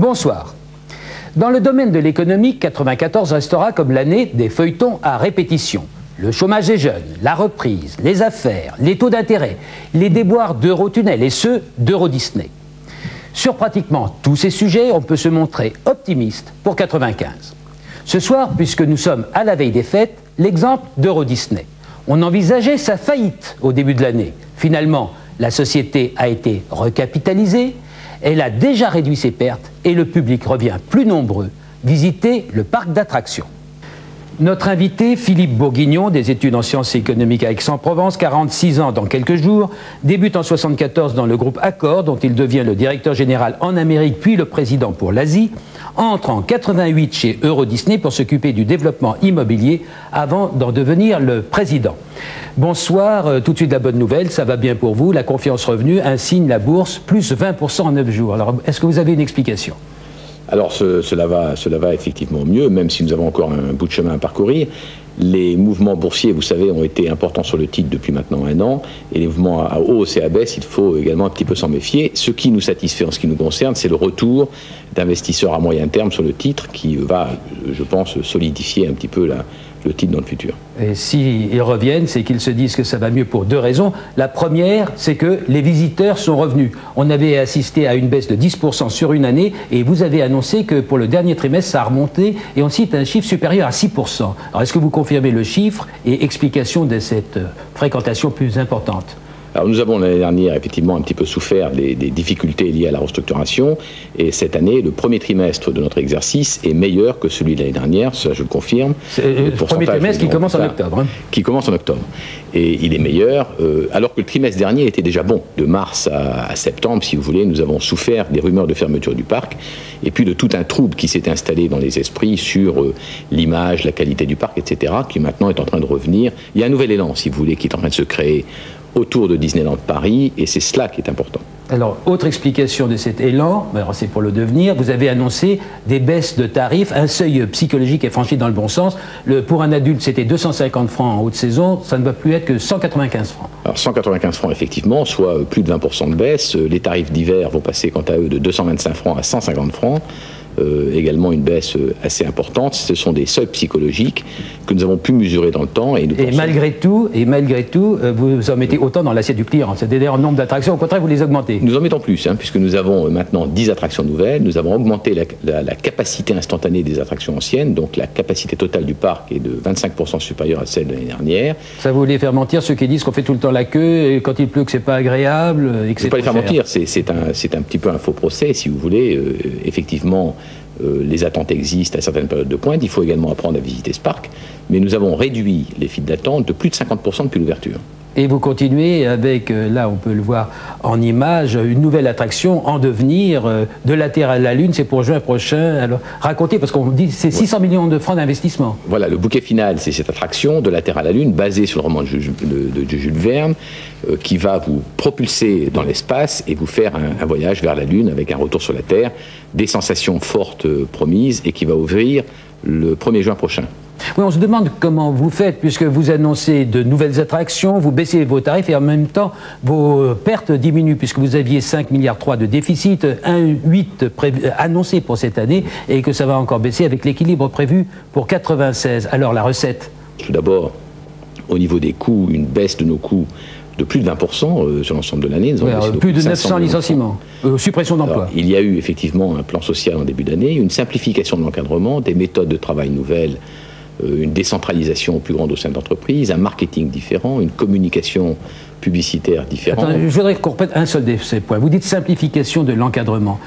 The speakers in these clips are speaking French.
Bonsoir. Dans le domaine de l'économie, 94 restera comme l'année des feuilletons à répétition. Le chômage des jeunes, la reprise, les affaires, les taux d'intérêt, les déboires d'Eurotunnel et ceux d'Eurodisney. Sur pratiquement tous ces sujets, on peut se montrer optimiste pour 95. Ce soir, puisque nous sommes à la veille des fêtes, l'exemple d'Eurodisney. On envisageait sa faillite au début de l'année. Finalement, la société a été recapitalisée, elle a déjà réduit ses pertes et le public revient plus nombreux visiter le parc d'attractions. Notre invité, Philippe Bourguignon, des études en sciences économiques à Aix-en-Provence, 46 ans dans quelques jours, débute en 74 dans le groupe Accor, dont il devient le directeur général en Amérique, puis le président pour l'Asie, entre en 88 chez Eurodisney pour s'occuper du développement immobilier avant d'en devenir le président. Bonsoir, tout de suite la bonne nouvelle, ça va bien pour vous, la confiance revenue, un signe la bourse, plus 20% en 9 jours. Alors, est-ce que vous avez une explication ? Alors cela va effectivement mieux, même si nous avons encore un bout de chemin à parcourir. Les mouvements boursiers, vous savez, ont été importants sur le titre depuis maintenant un an, et les mouvements à hausse et à baisse, il faut également un petit peu s'en méfier. Ce qui nous satisfait en ce qui nous concerne, c'est le retour d'investisseurs à moyen terme sur le titre qui va, je pense, solidifier un petit peu le titre dans le futur. Et s'ils reviennent, c'est qu'ils se disent que ça va mieux pour deux raisons. La première, c'est que les visiteurs sont revenus. On avait assisté à une baisse de 10% sur une année et vous avez annoncé que pour le dernier trimestre, ça a remonté et on cite un chiffre supérieur à 6%. Alors est-ce que vous confirmez le chiffre et explication de cette fréquentation plus importante ? Alors nous avons l'année dernière effectivement un petit peu souffert des difficultés liées à la restructuration, et cette année, le premier trimestre de notre exercice est meilleur que celui de l'année dernière, ça je le confirme. C'est le premier trimestre qui commence en octobre. Hein. Qui commence en octobre. Et il est meilleur, alors que le trimestre dernier était déjà bon. De mars à septembre, si vous voulez, nous avons souffert des rumeurs de fermeture du parc, et puis de tout un trouble qui s'est installé dans les esprits sur l'image, la qualité du parc, etc., qui maintenant est en train de revenir. Il y a un nouvel élan, si vous voulez, qui est en train de se créer autour de Disneyland Paris, et c'est cela qui est important. Alors, autre explication de cet élan, c'est pour le devenir, vous avez annoncé des baisses de tarifs, un seuil psychologique est franchi dans le bon sens. Pour un adulte, c'était 250 francs en haute saison, ça ne va plus être que 195 francs. Alors 195 francs, effectivement, soit plus de 20% de baisse. Les tarifs d'hiver vont passer, quant à eux, de 225 francs à 150 francs. Également une baisse assez importante. Ce sont des seuils psychologiques que nous avons pu mesurer dans le temps. Et malgré tout, vous en mettez autant dans l'assiette du client. C'est-à-dire en nombre d'attractions, au contraire, vous les augmentez. Nous en mettons plus, puisque nous avons maintenant 10 attractions nouvelles. Nous avons augmenté la capacité instantanée des attractions anciennes, donc la capacité totale du parc est de 25% supérieure à celle de l'année dernière. Ça voulait faire mentir ceux qui disent qu'on fait tout le temps la queue, et quand il pleut que c'est pas agréable, et que c'est pas les faire mentir, c'est un petit peu un faux procès, si vous voulez. Effectivement, les attentes existent à certaines périodes de pointe. Il faut également apprendre à visiter ce parc. Mais nous avons réduit les files d'attente de plus de 50% depuis l'ouverture. Et vous continuez avec, là on peut le voir en image, une nouvelle attraction en devenir, de la Terre à la Lune, c'est pour juin prochain. Alors racontez, parce qu'on dit c'est 600 millions de francs d'investissement. Voilà, le bouquet final, c'est cette attraction de la Terre à la Lune, basée sur le roman de Jules Verne, qui va vous propulser dans l'espace et vous faire un voyage vers la Lune avec un retour sur la Terre, des sensations fortes promises, et qui va ouvrir le 1er juin prochain. Oui, on se demande comment vous faites, puisque vous annoncez de nouvelles attractions, vous baissez vos tarifs et en même temps, vos pertes diminuent, puisque vous aviez 5,3 milliards de déficit, 1,8 annoncé pour cette année, et que ça va encore baisser avec l'équilibre prévu pour 96. Alors, la recette ? Tout d'abord, au niveau des coûts, une baisse de nos coûts de plus de 20% sur l'ensemble de l'année. Plus de 900 licenciements, suppression d'emplois. Il y a eu effectivement un plan social en début d'année, une simplification de l'encadrement, des méthodes de travail nouvelles, une décentralisation plus grande au sein de l'entreprise, un marketing différent, une communication publicitaire différente. Attends, je voudrais qu'on répète un seul de ces points. Vous dites simplification de l'encadrement.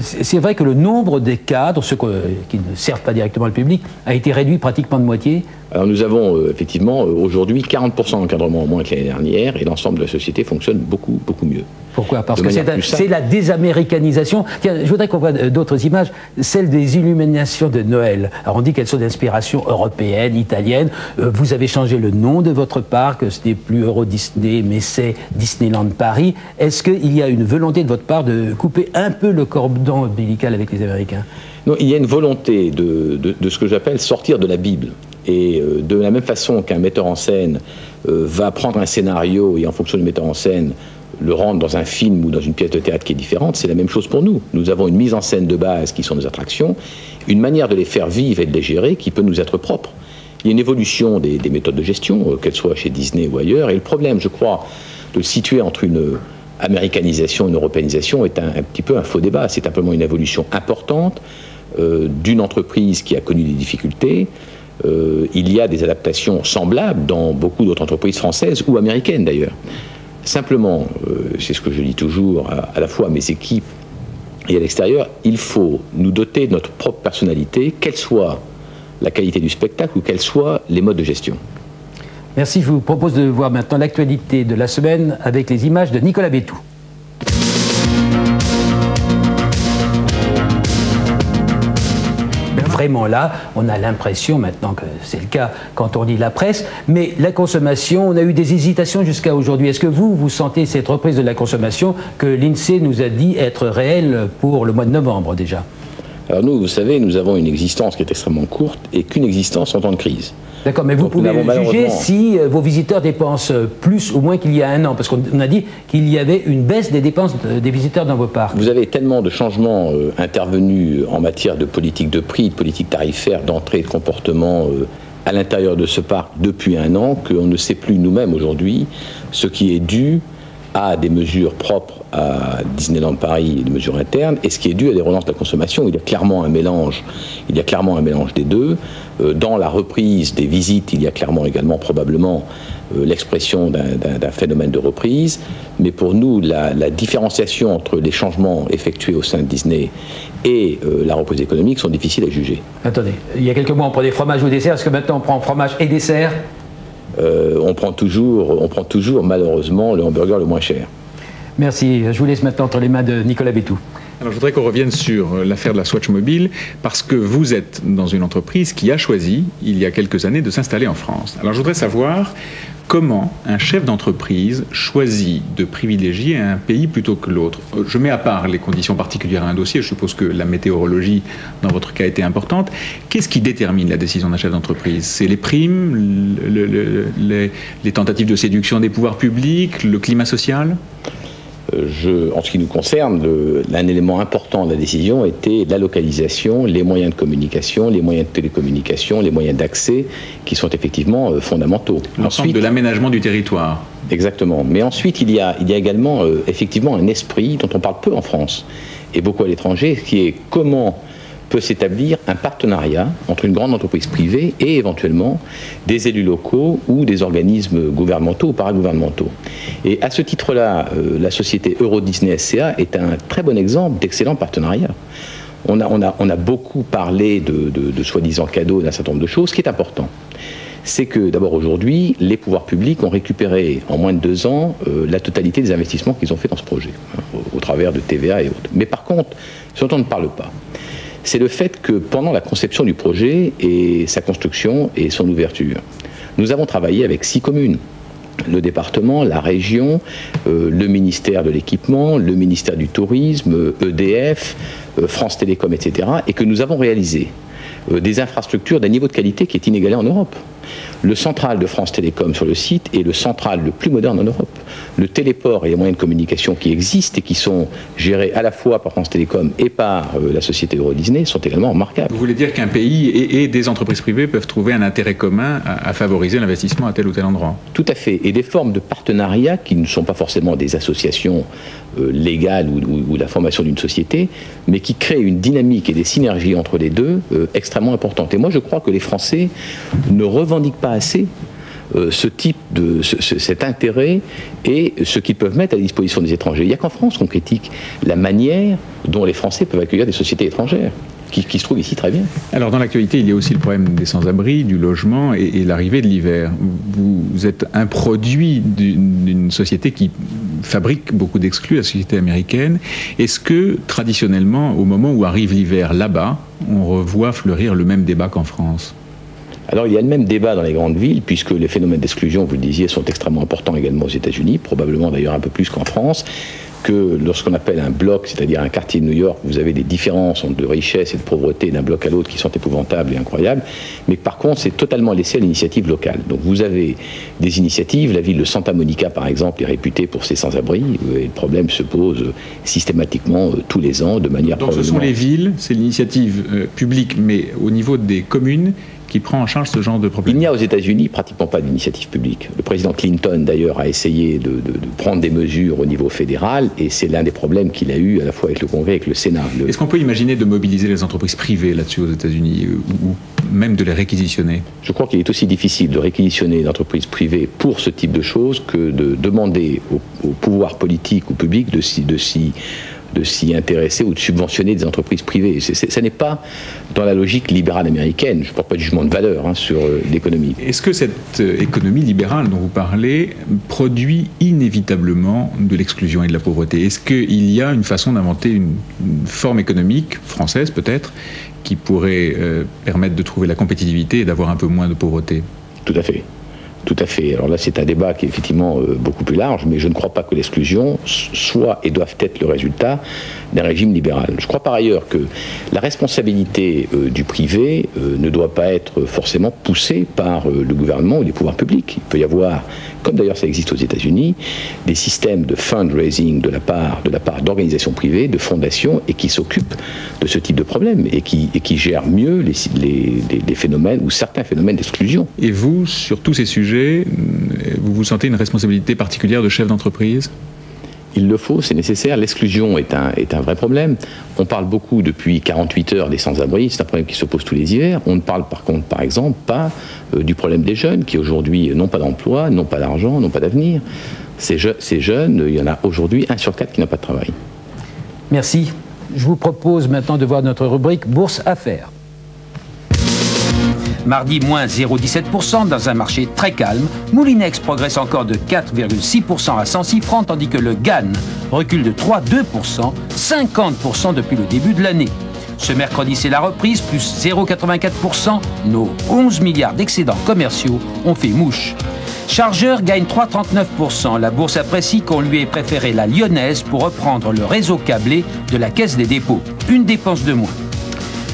C'est vrai que le nombre des cadres, ceux qui ne servent pas directement le public, a été réduit pratiquement de moitié. Alors nous avons effectivement aujourd'hui 40% d'encadrement en moins que l'année dernière, et l'ensemble de la société fonctionne beaucoup mieux. Pourquoi ? Parce que c'est la désaméricanisation. Tiens, je voudrais qu'on voit d'autres images, celles des illuminations de Noël. Alors on dit qu'elles sont d'inspiration européenne, italienne. Vous avez changé le nom de votre parc, ce n'est plus Eurodisney, mais c'est Disneyland Paris. Est-ce qu'il y a une volonté de votre part de couper un peu le cordon ombilical avec les Américains ? Non, il y a une volonté de ce que j'appelle sortir de la Bible. Et de la même façon qu'un metteur en scène va prendre un scénario et en fonction du metteur en scène le rendre dans un film ou dans une pièce de théâtre qui est différente, c'est la même chose pour nous. Nous avons une mise en scène de base qui sont nos attractions, une manière de les faire vivre et de les gérer qui peut nous être propre. Il y a une évolution des méthodes de gestion, qu'elles soient chez Disney ou ailleurs, et le problème, je crois, de le situer entre une américanisation et une européanisation est un petit peu un faux débat. C'est simplement une évolution importante d'une entreprise qui a connu des difficultés. Il y a des adaptations semblables dans beaucoup d'autres entreprises françaises ou américaines d'ailleurs. Simplement, c'est ce que je dis toujours à la fois à mes équipes et à l'extérieur, il faut nous doter de notre propre personnalité, quelle soit la qualité du spectacle ou quels soient les modes de gestion. Merci, je vous propose de voir maintenant l'actualité de la semaine avec les images de Nicolas Bétou. Vraiment là, on a l'impression maintenant que c'est le cas quand on lit la presse, mais la consommation, on a eu des hésitations jusqu'à aujourd'hui. Est-ce que vous sentez cette reprise de la consommation que l'INSEE nous a dit être réelle pour le mois de novembre déjà? Alors nous, vous savez, nous avons une existence qui est extrêmement courte et qu'une existence en temps de crise. D'accord, mais vous pouvez juger si vos visiteurs dépensent plus ou moins qu'il y a un an, parce qu'on a dit qu'il y avait une baisse des dépenses des visiteurs dans vos parcs. Vous avez tellement de changements intervenus en matière de politique de prix, de politique tarifaire, d'entrée de comportement à l'intérieur de ce parc depuis un an qu'on ne sait plus nous-mêmes aujourd'hui ce qui est dû à des mesures propres à Disneyland Paris, des mesures internes, et ce qui est dû à des relances de la consommation. Il y a clairement un mélange des deux. Dans la reprise des visites, il y a clairement également probablement l'expression d'un phénomène de reprise. Mais pour nous, la différenciation entre les changements effectués au sein de Disney et la reprise économique sont difficiles à juger. Attendez, il y a quelques mois on prenait fromage ou dessert, est-ce que maintenant on prend fromage et dessert? On prend toujours malheureusement le hamburger le moins cher. Merci. Je vous laisse maintenant entre les mains de Nicolas Bétou. Alors, je voudrais qu'on revienne sur l'affaire de la Swatch Mobile, parce que vous êtes dans une entreprise qui a choisi, il y a quelques années, de s'installer en France. Alors, je voudrais savoir comment un chef d'entreprise choisit de privilégier un pays plutôt que l'autre. Je mets à part les conditions particulières à un dossier, je suppose que la météorologie, dans votre cas, était importante. Qu'est-ce qui détermine la décision d'un chef d'entreprise? C'est les primes, les tentatives de séduction des pouvoirs publics, le climat social? En ce qui nous concerne, un élément important de la décision était la localisation, les moyens de communication, les moyens de télécommunication, les moyens d'accès qui sont effectivement fondamentaux. L'ensemble de l'aménagement du territoire. Exactement. Mais ensuite, il y a également effectivement un esprit dont on parle peu en France et beaucoup à l'étranger, qui est comment peut s'établir un partenariat entre une grande entreprise privée et éventuellement des élus locaux ou des organismes gouvernementaux ou paragouvernementaux. Et à ce titre-là, la société Euro Disney SCA est un très bon exemple d'excellent partenariat. On a beaucoup parlé de soi-disant cadeaux, d'un certain nombre de choses. Ce qui est important, c'est que d'abord aujourd'hui, les pouvoirs publics ont récupéré en moins de 2 ans la totalité des investissements qu'ils ont fait dans ce projet, au travers de TVA et autres. Mais par contre, ce dont on ne parle pas, c'est le fait que pendant la conception du projet et sa construction et son ouverture, nous avons travaillé avec 6 communes. Le département, la région, le ministère de l'équipement, le ministère du tourisme, EDF, France Télécom, etc. Et que nous avons réalisé des infrastructures d'un niveau de qualité qui est inégalé en Europe. Le central de France Télécom sur le site est le central le plus moderne en Europe. Le téléport et les moyens de communication qui existent et qui sont gérés à la fois par France Télécom et par la société Euro Disney sont également remarquables. Vous voulez dire qu'un pays et des entreprises privées peuvent trouver un intérêt commun à favoriser l'investissement à tel ou tel endroit? Tout à fait. Et des formes de partenariat qui ne sont pas forcément des associations légales ou la formation d'une société, mais qui créent une dynamique et des synergies entre les deux extrêmement importantes. Et moi, je crois que les Français ne revendiquent pas assez cet intérêt et ce qu'ils peuvent mettre à la disposition des étrangers. Il n'y a qu'en France qu'on critique la manière dont les Français peuvent accueillir des sociétés étrangères, qui se trouvent ici très bien. Alors dans l'actualité, il y a aussi le problème des sans-abri, du logement et l'arrivée de l'hiver. Vous êtes un produit d'une société qui fabrique beaucoup d'exclus, la société américaine. Est-ce que, traditionnellement, au moment où arrive l'hiver là-bas, on revoit fleurir le même débat qu'en France ? Alors il y a le même débat dans les grandes villes, puisque les phénomènes d'exclusion, vous le disiez, sont extrêmement importants également aux États-Unis, probablement d'ailleurs un peu plus qu'en France. que lorsqu'on appelle un bloc, c'est-à-dire un quartier de New York, vous avez des différences de richesse et de pauvreté d'un bloc à l'autre qui sont épouvantables et incroyables, mais par contre, c'est totalement laissé à l'initiative locale. Donc vous avez des initiatives, la ville de Santa Monica, par exemple, est réputée pour ses sans-abri, et le problème se pose systématiquement tous les ans, de manière Donc ce sont les villes, c'est l'initiative publique, mais au niveau des communes, qui prend en charge ce genre de problème. Il n'y a aux États-Unis pratiquement pas d'initiative publique. Le président Clinton, d'ailleurs, a essayé de prendre des mesures au niveau fédéral, et c'est l'un des problèmes qu'il a eu à la fois avec le Congrès et avec le Sénat. Est-ce qu'on peut imaginer de mobiliser les entreprises privées là-dessus aux États-Unis, ou même de les réquisitionner? Je crois qu'il est aussi difficile de réquisitionner une entreprise privée pour ce type de choses que de demander au pouvoir politique ou public de s'y intéresser ou de subventionner des entreprises privées. Ça n'est pas dans la logique libérale américaine. Je ne porte pas de jugement de valeur sur l'économie. Est-ce que cette économie libérale dont vous parlez produit inévitablement de l'exclusion et de la pauvreté? Est-ce qu'il y a une façon d'inventer une forme économique, française peut-être, qui pourrait permettre de trouver la compétitivité et d'avoir un peu moins de pauvreté? Tout à fait. Tout à fait. Alors là, c'est un débat qui est effectivement beaucoup plus large, mais je ne crois pas que l'exclusion soit et doive être le résultat d'un régime libéral. Je crois par ailleurs que la responsabilité du privé ne doit pas être forcément poussée par le gouvernement ou les pouvoirs publics. Il peut y avoir, comme d'ailleurs ça existe aux États-Unis, des systèmes de fundraising de la part d'organisations privées, de fondations, et qui s'occupent de ce type de problème et qui gèrent mieux les phénomènes ou certains phénomènes d'exclusion. Et vous, sur tous ces sujets, vous vous sentez une responsabilité particulière de chef d'entreprise? Il le faut, c'est nécessaire. L'exclusion est un vrai problème. On parle beaucoup depuis 48 heures des sans-abri, c'est un problème qui se pose tous les hivers. On ne parle par contre, par exemple, pas du problème des jeunes qui aujourd'hui n'ont pas d'emploi, n'ont pas d'argent, n'ont pas d'avenir. Ces jeunes, il y en a aujourd'hui 1 sur 4 qui n'a pas de travail. Merci. Je vous propose maintenant de voir notre rubrique Bourse Affaires. Mardi, moins 0,17% dans un marché très calme. Moulinex progresse encore de 4,6% à 106 francs, tandis que le GAN recule de 3,2%, 50% depuis le début de l'année. Ce mercredi, c'est la reprise, plus 0,84%. Nos 11 milliards d'excédents commerciaux ont fait mouche. Chargeur gagne 3,39%. La bourse apprécie qu'on lui ait préféré la lyonnaise pour reprendre le réseau câblé de la Caisse des dépôts. Une dépense de moins.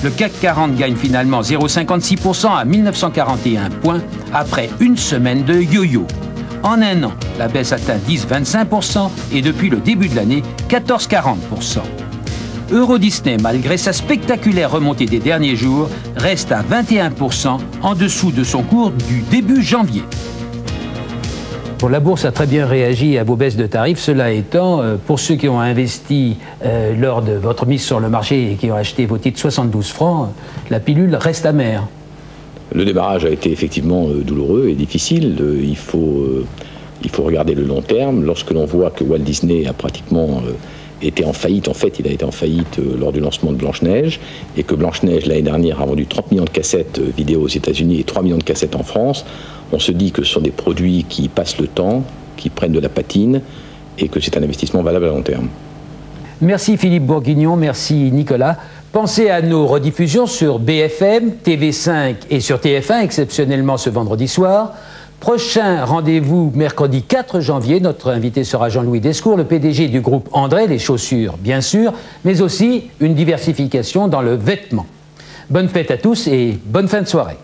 Le CAC 40 gagne finalement 0,56% à 1941 points après une semaine de yo-yo. En un an, la baisse atteint 10,25% et depuis le début de l'année, 14,40%. Euro Disney, malgré sa spectaculaire remontée des derniers jours, reste à 21% en dessous de son cours du début janvier. Bon, la bourse a très bien réagi à vos baisses de tarifs. Cela étant, pour ceux qui ont investi lors de votre mise sur le marché et qui ont acheté vos titres 72 francs, la pilule reste amère. Le démarrage a été effectivement douloureux et difficile. Il faut regarder le long terme. Lorsque l'on voit que Walt Disney a pratiquement été en faillite, en fait, il a été en faillite lors du lancement de Blanche-Neige, et que Blanche-Neige, l'année dernière, a vendu 30 millions de cassettes vidéo aux États-Unis et 3 millions de cassettes en France. On se dit que ce sont des produits qui passent le temps, qui prennent de la patine, et que c'est un investissement valable à long terme. Merci Philippe Bourguignon, merci Nicolas. Pensez à nos rediffusions sur BFM, TV5 et sur TF1, exceptionnellement ce vendredi soir. Prochain rendez-vous mercredi 4 janvier. Notre invité sera Jean-Louis Descours, le PDG du groupe André, les chaussures bien sûr, mais aussi une diversification dans le vêtement. Bonne fête à tous et bonne fin de soirée.